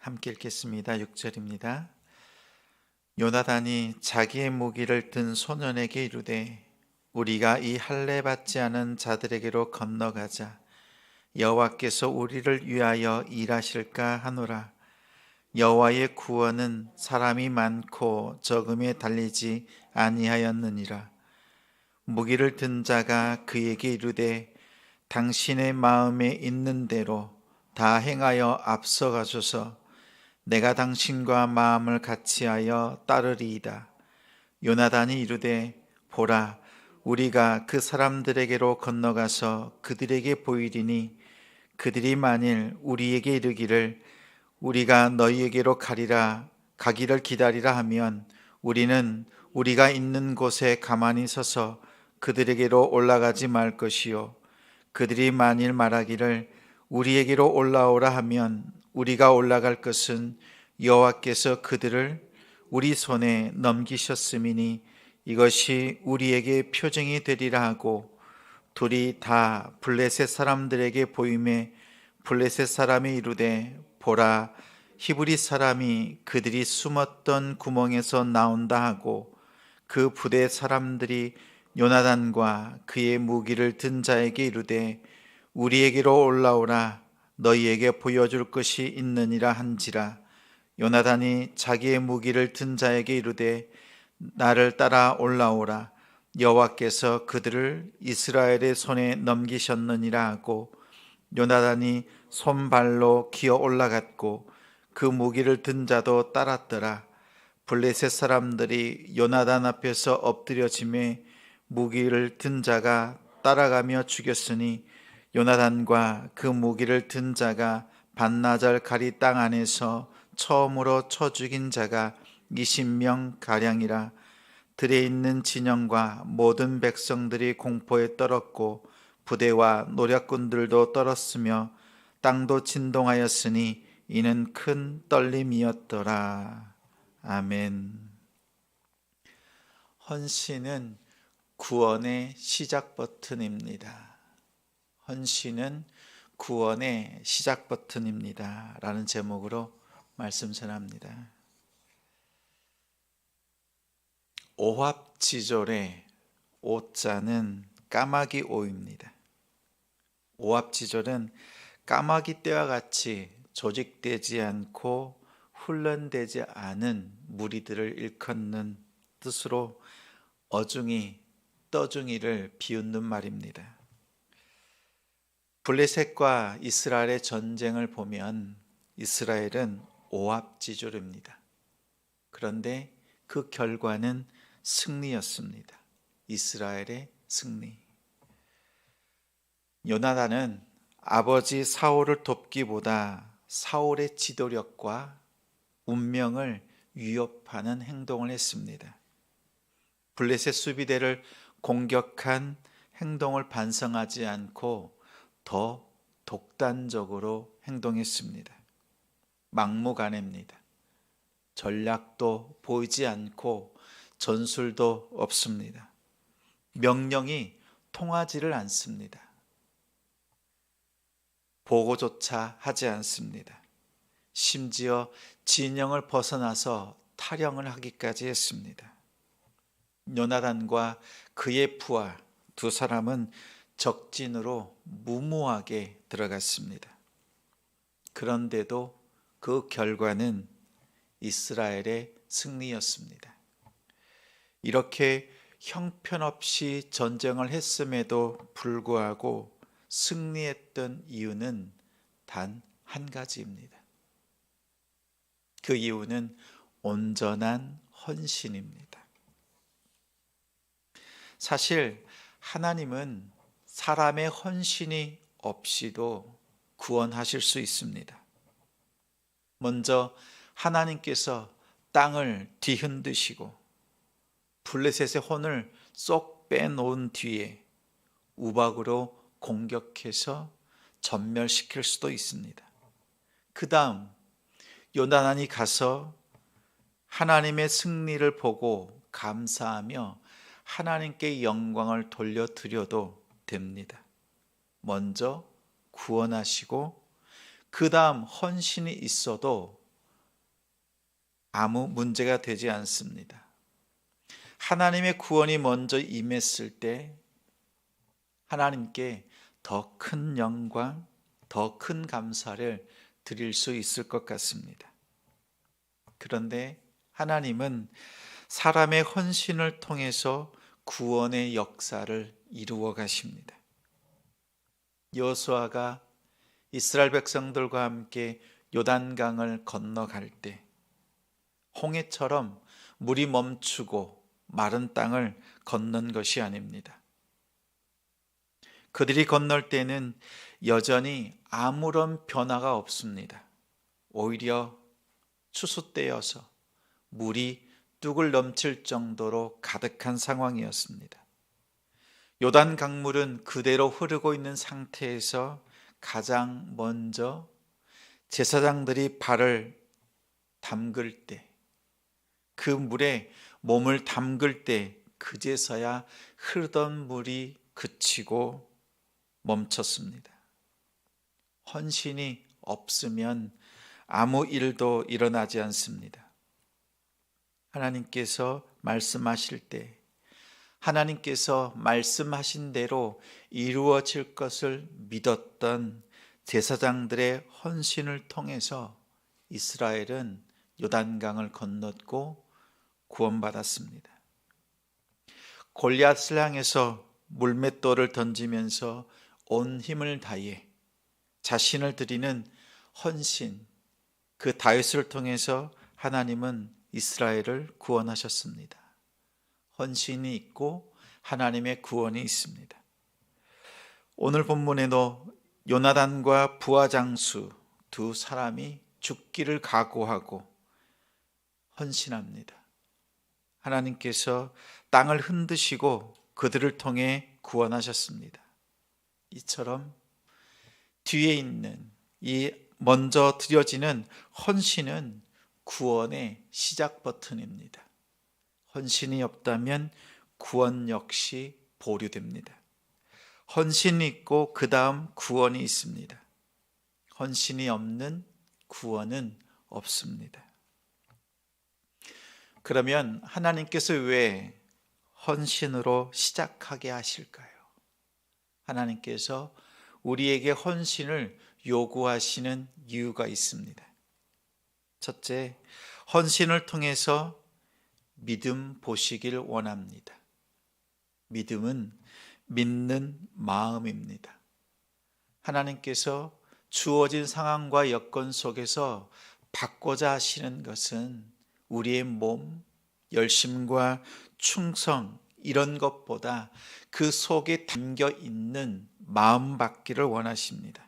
함께 읽겠습니다. 6절입니다. 요나단이 자기의 무기를 든 소년에게 이르되 우리가 이 할례 받지 않은 자들에게로 건너가자. 여호와께서 우리를 위하여 일하실까 하노라. 여호와의 구원은 사람이 많고 적음에 달리지 아니하였느니라. 무기를 든 자가 그에게 이르되 당신의 마음에 있는 대로 다 행하여 앞서가소서. 내가 당신과 마음을 같이하여 따르리이다. 요나단이 이르되 보라, 우리가 그 사람들에게로 건너가서 그들에게 보이리니 그들이 만일 우리에게 이르기를 우리가 너희에게로 가기를 기다리라 하면 우리는 우리가 있는 곳에 가만히 서서 그들에게로 올라가지 말 것이요, 그들이 만일 말하기를 우리에게로 올라오라 하면 우리가 올라갈 것은 여호와께서 그들을 우리 손에 넘기셨음이니 이것이 우리에게 표징이 되리라 하고, 둘이 다 블레셋 사람들에게 보임에 블레셋 사람이 이르되 보라, 히브리 사람이 그들이 숨었던 구멍에서 나온다 하고, 그 부대 사람들이 요나단과 그의 무기를 든 자에게 이르되 우리에게로 올라오라, 너희에게 보여줄 것이 있느니라 한지라. 요나단이 자기의 무기를 든 자에게 이르되 나를 따라 올라오라, 여호와께서 그들을 이스라엘의 손에 넘기셨느니라 하고, 요나단이 손발로 기어 올라갔고 그 무기를 든 자도 따랐더라. 블레셋 사람들이 요나단 앞에서 엎드려지매 무기를 든 자가 따라가며 죽였으니 요나단과 그 무기를 든 자가 반나절 가리 땅 안에서 처음으로 쳐 죽인 자가 20명 가량이라. 들에 있는 진영과 모든 백성들이 공포에 떨었고 부대와 노략군들도 떨었으며 땅도 진동하였으니 이는 큰 떨림이었더라. 아멘. 헌신은 구원의 시작 버튼입니다. 헌신은 구원의 시작 버튼입니다. 라는 제목으로 말씀 전합니다. 오합지졸의 오자는 까마귀 오입니다. 오합지졸은 까마귀 떼와 같이 조직되지 않고 훈련되지 않은 무리들을 일컫는 뜻으로 어중이, 떠중이를 비웃는 말입니다. 블레셋과 이스라엘의 전쟁을 보면 이스라엘은 오합지졸입니다. 그런데 그 결과는 승리였습니다. 이스라엘의 승리. 요나단은 아버지 사울을 돕기보다 사울의 지도력과 운명을 위협하는 행동을 했습니다. 블레셋 수비대를 공격한 행동을 반성하지 않고 더 독단적으로 행동했습니다. 막무가내입니다. 전략도 보이지 않고 전술도 없습니다. 명령이 통하지를 않습니다. 보고조차 하지 않습니다. 심지어 진영을 벗어나서 탈영을 하기까지 했습니다. 요나단과 그의 부하 두 사람은 적진으로 무모하게 들어갔습니다. 그런데도 그 결과는 이스라엘의 승리였습니다. 이렇게 형편없이 전쟁을 했음에도 불구하고 승리했던 이유는 단 한 가지입니다. 그 이유는 온전한 헌신입니다. 사실 하나님은 사람의 헌신이 없이도 구원하실 수 있습니다. 먼저 하나님께서 땅을 뒤흔드시고 블레셋의 혼을 쏙 빼놓은 뒤에 우박으로 공격해서 전멸시킬 수도 있습니다. 그 다음 요나단이 가서 하나님의 승리를 보고 감사하며 하나님께 영광을 돌려드려도 됩니다. 먼저 구원하시고 그 다음 헌신이 있어도 아무 문제가 되지 않습니다. 하나님의 구원이 먼저 임했을 때 하나님께 더 큰 영광, 더 큰 감사를 드릴 수 있을 것 같습니다. 그런데 하나님은 사람의 헌신을 통해서 구원의 역사를 이루어 가십니다. 여호수아가 이스라엘 백성들과 함께 요단강을 건너갈 때 홍해처럼 물이 멈추고 마른 땅을 건넌 것이 아닙니다. 그들이 건널 때는 여전히 아무런 변화가 없습니다. 오히려 추수 때여서 물이 뚝을 넘칠 정도로 가득한 상황이었습니다. 요단 강물은 그대로 흐르고 있는 상태에서 가장 먼저 제사장들이 발을 담글 때, 그 물에 몸을 담글 때 그제서야 흐르던 물이 그치고 멈췄습니다. 헌신이 없으면 아무 일도 일어나지 않습니다. 하나님께서 말씀하실 때 하나님께서 말씀하신 대로 이루어질 것을 믿었던 제사장들의 헌신을 통해서 이스라엘은 요단강을 건넜고 구원받았습니다. 골리앗을 향해서 물맷돌을 던지면서 온 힘을 다해 자신을 드리는 헌신, 그 다윗을 통해서 하나님은 이스라엘을 구원하셨습니다. 헌신이 있고 하나님의 구원이 있습니다. 오늘 본문에도 요나단과 부하장수 두 사람이 죽기를 각오하고 헌신합니다. 하나님께서 땅을 흔드시고 그들을 통해 구원하셨습니다. 이처럼 뒤에 있는 이 먼저 드려지는 헌신은 구원의 시작 버튼입니다. 헌신이 없다면 구원 역시 보류됩니다. 헌신이 있고 그 다음 구원이 있습니다. 헌신이 없는 구원은 없습니다. 그러면 하나님께서 왜 헌신으로 시작하게 하실까요? 하나님께서 우리에게 헌신을 요구하시는 이유가 있습니다. 첫째, 헌신을 통해서 믿음 보시길 원합니다. 믿음은 믿는 마음입니다. 하나님께서 주어진 상황과 여건 속에서 받고자 하시는 것은 우리의 몸, 열심과 충성 이런 것보다 그 속에 담겨 있는 마음 받기를 원하십니다.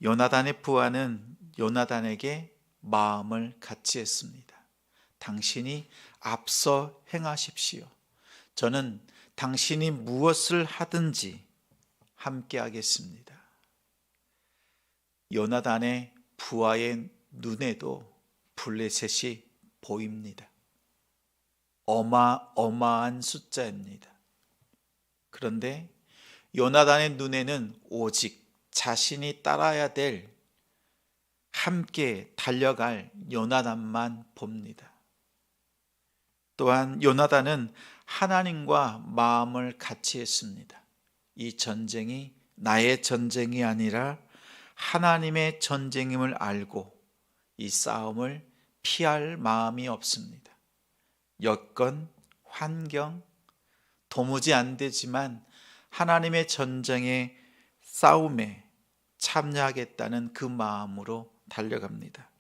요나단의 부하는 요나단에게 마음을 같이 했습니다. 당신이 앞서 행하십시오. 저는 당신이 무엇을 하든지 함께 하겠습니다. 요나단의 부하의 눈에도 블레셋이 보입니다. 어마어마한 숫자입니다. 그런데 요나단의 눈에는 오직 자신이 따라야 될 함께 달려갈 요나단만 봅니다. 또한 요나단은 하나님과 마음을 같이 했습니다. 이 전쟁이 나의 전쟁이 아니라 하나님의 전쟁임을 알고 이 싸움을 피할 마음이 없습니다. 여건, 환경, 도무지 안 되지만 하나님의 전쟁의 싸움에 참여하겠다는 그 마음으로 달려갑니다.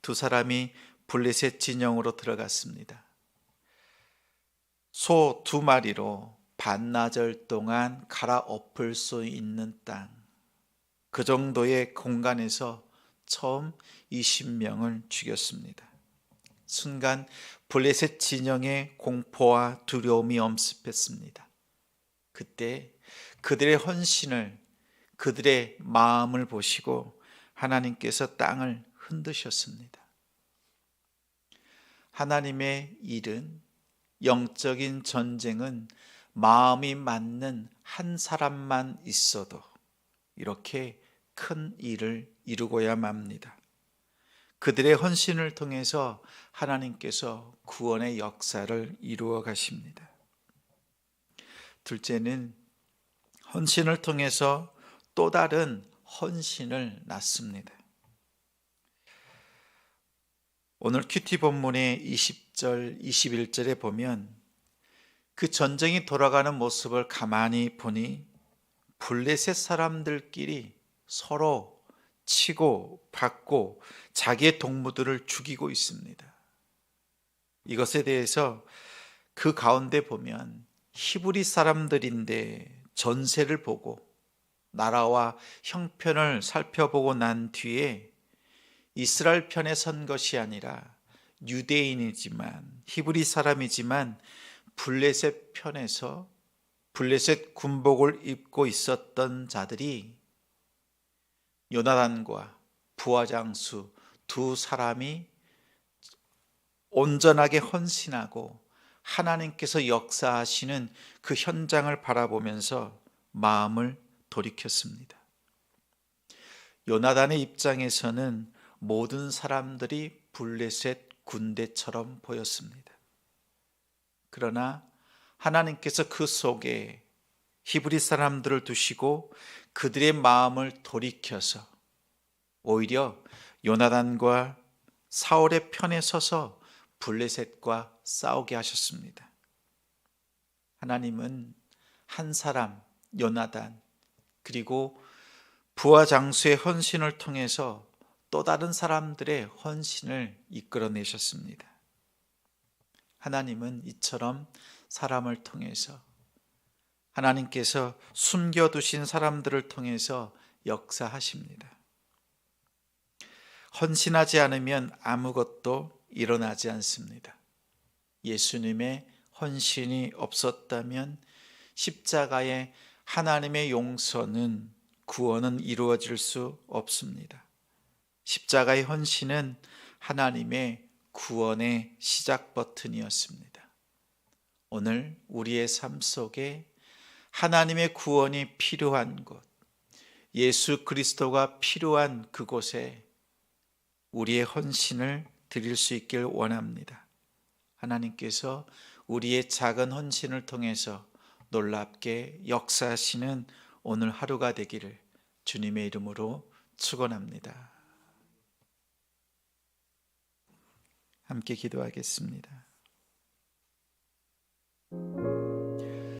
두 사람이 블레셋 진영으로 들어갔습니다. 소 2마리로 반나절 동안 갈아엎을 수 있는 땅, 그 정도의 공간에서 처음 20명을 죽였습니다. 순간 블레셋 진영의 공포와 두려움이 엄습했습니다. 그때 그들의 헌신을, 그들의 마음을 보시고 하나님께서 땅을 흔드셨습니다. 하나님의 일은, 영적인 전쟁은 마음이 맞는 한 사람만 있어도 이렇게 큰 일을 이루고야 맙니다. 그들의 헌신을 통해서 하나님께서 구원의 역사를 이루어 가십니다. 둘째는 헌신을 통해서 또 다른 헌신을 낳습니다. 오늘 큐티 본문의 20절, 21절에 보면 그 전쟁이 돌아가는 모습을 가만히 보니 블레셋 사람들끼리 서로 치고 받고 자기의 동무들을 죽이고 있습니다. 이것에 대해서 그 가운데 보면 히브리 사람들인데 전세를 보고 나라와 형편을 살펴보고 난 뒤에 이스라엘 편에 선 것이 아니라 유대인이지만 히브리 사람이지만 블레셋 편에서 블레셋 군복을 입고 있었던 자들이 요나단과 부하장수 두 사람이 온전하게 헌신하고 하나님께서 역사하시는 그 현장을 바라보면서 마음을 돌이켰습니다. 요나단의 입장에서는 모든 사람들이 블레셋 군대처럼 보였습니다. 그러나 하나님께서 그 속에 히브리 사람들을 두시고 그들의 마음을 돌이켜서 오히려 요나단과 사울의 편에 서서 블레셋과 싸우게 하셨습니다. 하나님은 한 사람 요나단 그리고 부하 장수의 헌신을 통해서 또 다른 사람들의 헌신을 이끌어내셨습니다. 하나님은 이처럼 사람을 통해서 하나님께서 숨겨두신 사람들을 통해서 역사하십니다. 헌신하지 않으면 아무것도 일어나지 않습니다. 예수님의 헌신이 없었다면 십자가의 하나님의 용서는 구원은 이루어질 수 없습니다. 십자가의 헌신은 하나님의 구원의 시작 버튼이었습니다. 오늘 우리의 삶 속에 하나님의 구원이 필요한 곳, 예수 그리스도가 필요한 그곳에 우리의 헌신을 드릴 수 있길 원합니다. 하나님께서 우리의 작은 헌신을 통해서 놀랍게 역사하시는 오늘 하루가 되기를 주님의 이름으로 축원합니다. 함께 기도하겠습니다.